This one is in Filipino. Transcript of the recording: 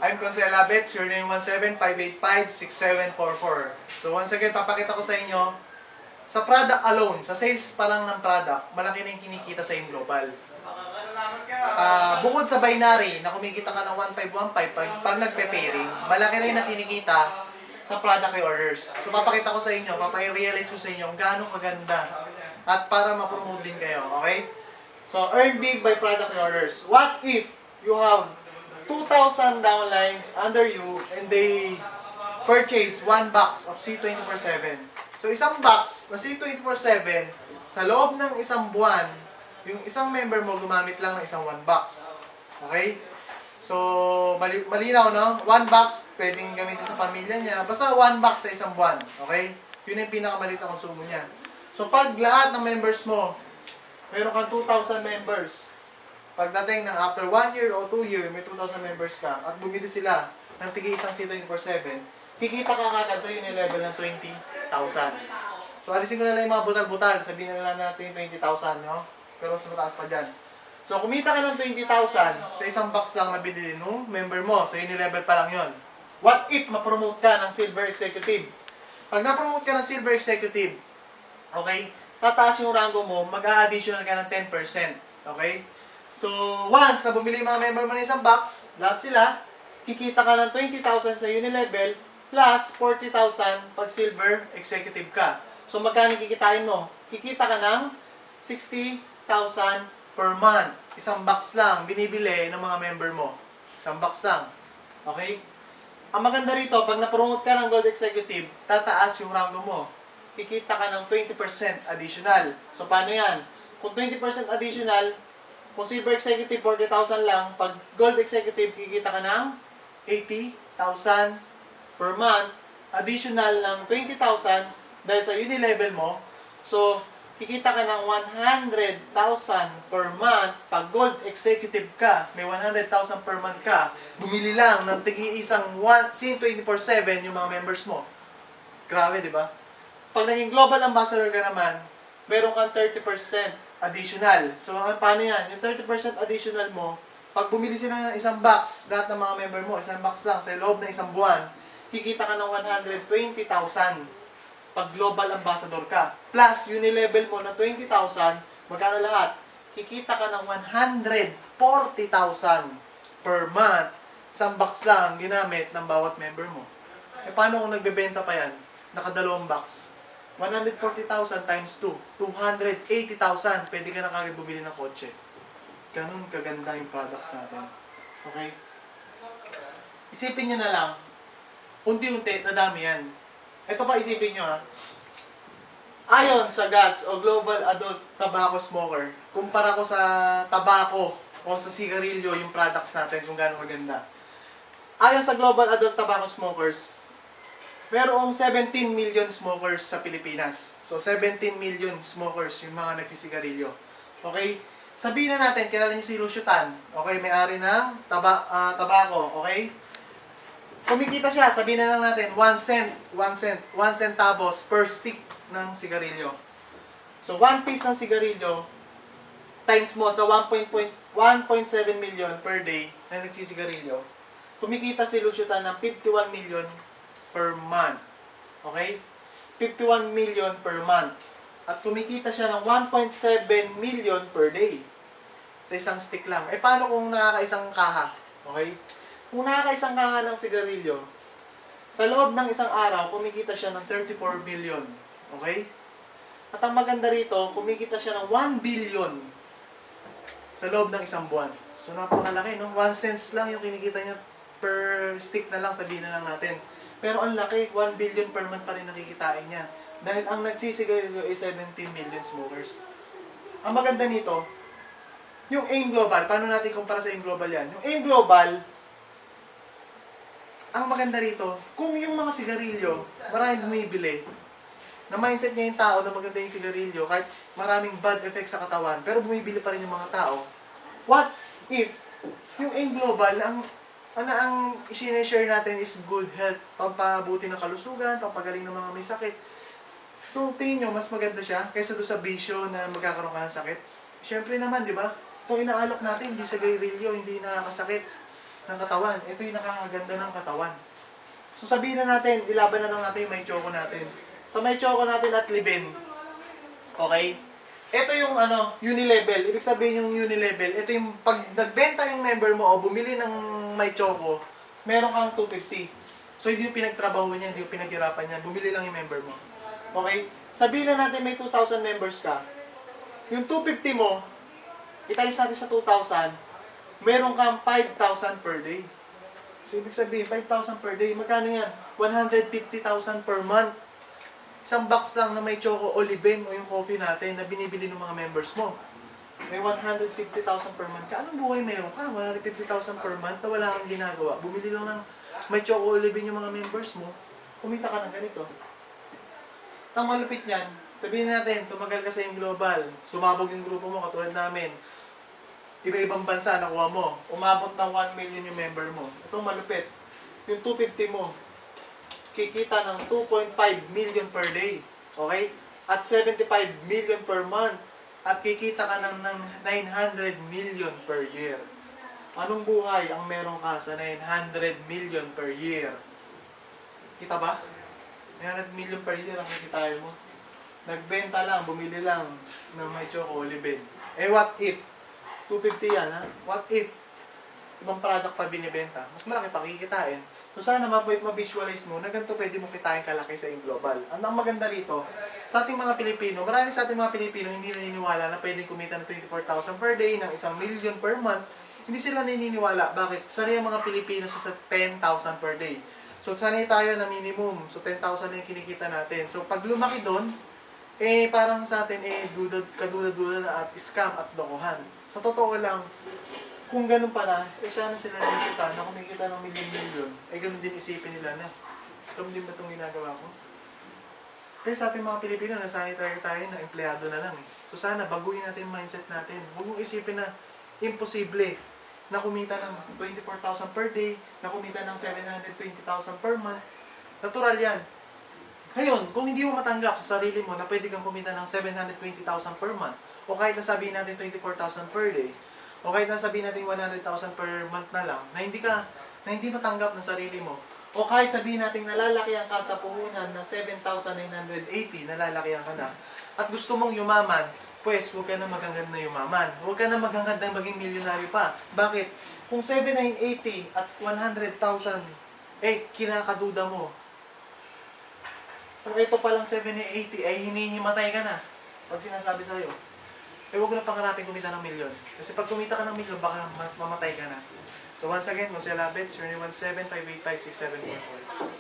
I'm Consela Bets, your name 17585-6744. So once again, papakita ko sa inyo, sa product alone, sa sales pa lang ng product, malaki na yung kinikita sa Global. Bukod sa binary, na kumikita ka ng 1515 pag nagpe-pairing, malaki rin na kinikita sa product reorders. So papakita ko sa inyo, papay-realize ko sa inyo kung gaano kaganda at para ma-promote din kayo, okay? So earn big by product reorders. What if you have 2,000 downlines under you and they purchase one box of C24/7. So isang box na C24/7, sa loob ng isang buwan, yung isang member mo gumamit lang ng isang one box. Okay? So, malinaw, no? One box, pwedeng gamitin sa pamilya niya. Basta one box sa isang buwan. Okay? Yun yung pinakamaliit na konsumo niya. So, pag lahat ng members mo, meron kang 2,000 members, pagdating ng after 1 year o 2 year, may 2,000 members ka, at bumili sila ng tigi isang C24/7, kikita ka kagad sa yun yung level ng 20,000. So, alisin ko na lang yung mga butal-butal. Sabihin na lang natin 20,000, no? Pero mas mataas pa dyan. So, kumita ka ng 20,000 sa isang box lang na binili no? Member mo. So, yun yung level pa lang yun. What if ma-promote ka ng Silver Executive? Pag na-promote ka ng Silver Executive, okay, tataas yung rango mo, mag-a-additional ka ng 10%. Okay? So, once na bumili yung mga member mo ng isang box, lahat sila, kikita ka ng 20,000 sa Unilevel plus 40,000 pag Silver Executive ka. So, magkano kikitain mo? Kikita ka ng 60,000 per month. Isang box lang binibili ng mga member mo. Isang box lang. Okay? Ang maganda rito, pag na-promote ka ng Gold Executive, tataas yung rango mo. Kikita ka ng 20% additional. So, paano yan? Kung 20% additional, kung Silver Executive, 40,000 lang. Pag Gold Executive, kikita ka ng 80,000 per month. Additional ng 20,000 dahil sa Unilevel mo. So, kikita ka ng 100,000 per month. Pag Gold Executive ka, may 100,000 per month ka, bumili lang ng tigi-isang C24/7 yung mga members mo. Grabe, di ba? Pag naging Global Ambassador ka naman, meron kang 30% additional. So, paano yan? Yung 30% additional mo, pag bumili sila ng isang box, lahat ng mga member mo, isang box lang, sa loob ng isang buwan, kikita ka ng 120,000 pag Global Ambassador ka. Plus, Unilevel mo na 20,000, magkano lahat? Kikita ka ng 140,000 per month. Isang box lang ginamit ng bawat member mo. E paano kung nagbebenta pa yan? Nakadalawang box. 140,000 times 2, 280,000. Pwede ka na kagad bumili ng kotse. Ganun kaganda yung products natin. Okay? Isipin nyo na lang, unti-unti, nadami yan. Ito pa isipin nyo ha. Ayon sa GATS o Global Adult Tobacco Smoker, kumpara ko sa tabako o sa sigarilyo yung products natin kung gaano kaganda. Ayon sa Global Adult Tobacco Smokers, merong 17 million smokers sa Pilipinas. So, 17 million smokers yung mga nagsisigarilyo. Okay? Sabihin na natin, kilala niyo si Lucio Tan. Okay, may-ari ng tabako. Okay? Kumikita siya, sabihin na lang natin, 1 centavos per stick ng sigarilyo. So, 1 piece ng sigarilyo, times mo sa 1.7 million per day na nagsisigarilyo, kumikita si Lucio Tan ng 51 million per month. Okay? 51 million per month. At kumikita siya ng 1.7 million per day. Sa isang stick lang. Eh, paano kung nakakaisang kaha? Okay? Kung nakakaisang kaha ng sigarilyo, sa loob ng isang araw, kumikita siya ng 34 million. Okay? At ang maganda rito, kumikita siya ng 1 billion sa loob ng isang buwan. So, napakalaki, no? 1 cents lang yung kinikita niya per stick na lang, sabihin na lang natin. Pero ang laki, 1 billion per month pa rin nakikitain niya. Dahil ang nagsisigarilyo ay 17 million smokers. Ang maganda nito, yung AIM Global, paano natin kumpara sa AIM Global yan? Yung AIM Global, ang maganda rito, kung yung mga sigarilyo, maraming bumibili, na mindset niya yung tao na maganda yung sigarilyo, kahit maraming bad effects sa katawan, pero bumibili pa rin yung mga tao, what if yung AIM Global, ang i-share natin is good health, pampabuti ng kalusugan, pampagaling ng mga may sakit. So, tingin nyo, mas maganda siya kaysa doon sa bisyo na magkakaroon ka ng sakit. Siyempre naman, di ba? Itong inaalok natin, hindi sa sigarilyo, hindi nakakasakit. ng katawan. Ito yung nakakaganda ng katawan. So sabihin na natin, ilaban na lang natin yung may choco natin. Sa may choco natin at libin, okay? Ito yung unilevel. Ibig sabihin yung unilevel, ito yung pag nagbenta yung member mo o bumili ng may choco, meron kang 250. So hindi yung pinagtrabaho niya, hindi yung pinaghirapan niya. Bumili lang yung member mo. Okay? Sabihin na natin may 2,000 members ka. Yung 250 mo, i-times natin sa 2,000, meron kang 5,000 per day. So, ibig sabihin, 5,000 per day. Magkano yan? 150,000 per month. Isang box lang na may choco o libin o yung coffee natin na binibili ng mga members mo. May 150,000 per month ka. Anong buhay meron ka? 150,000 per month na wala kang ginagawa. Bumili lang ng may choco o libin yung mga members mo. Kumita ka ng ganito. Ang malupit niyan, sabihin natin, tumagal ka sa yung global. Sumabog yung grupo mo katulad namin. Iba-ibang bansa nakuha mo. Umabot ng 1 million yung member mo. Itong malupit. Yung 250 mo, kikita ng 2.5 million per day. Okay? At 75 million per month. At kikita ka ng 900 million per year. Anong buhay ang meron ka sa 900 million per year? Kita ba? 900 million per year ang kikitain mo. Nagbenta lang, bumili lang ng may choco o libin. Eh what if? 250 yan, ha? What if ibang product pa binibenta? Mas malaki pa kikitain. So sana ma-visualize mo na ganito pwede mo kitain kalaki sa yung global. Ang maganda rito, sa ating mga Pilipino, marami sa ating mga Pilipino hindi naniniwala na pwedeng kumita ng 24,000 per day, ng 1 million per month. Hindi sila naniniwala. Bakit? Sanay ang mga Pilipino sa 10,000 per day. So sanay tayo na minimum. So 10,000 na yung kinikita natin. So pag lumaki doon, parang sa atin, kaduda-duda na at scam at lokohan. Sa totoo lang, kung ganun pala, sana sila nakikita na kumikita ng milyon-milyon, ganun din isipin nila na, scam din ba itong ginagawa ko? Kaya sa ating mga Pilipino, nasanay tayo na empleyado na lang eh. So sana, baguhin natin yung mindset natin. Huwag mong isipin na imposible na kumita ng 24,000 per day, na kumita ng 720,000 per month. Natural yan. Ngayon, kung hindi mo matanggap sa sarili mo na pwede kang kumita ng 720,000 per month, o kahit na sabihin natin 24,000 per day, o kahit na sabihin natin 100,000 per month na lang, na hindi matanggap ng sarili mo, o kahit sabihin natin nalalakyan ka sa puhunan na 7,980, nalalakyan ka na, at gusto mong yumaman, pues huwag ka na maghangad na yumaman. Huwag ka na maghangad na maging milyonaryo pa. Bakit? Kung 7,980 at 100,000, kinakaduda mo. Kung ito palang 7,980, hinihimatay ka na. Pag sinasabi sa'yo, huwag na pangarapin kumita ng milyon. Kasi pag kumita ka ng milyon, baka mamatay ka na. So once again, Jose Labets, 017-585-6744.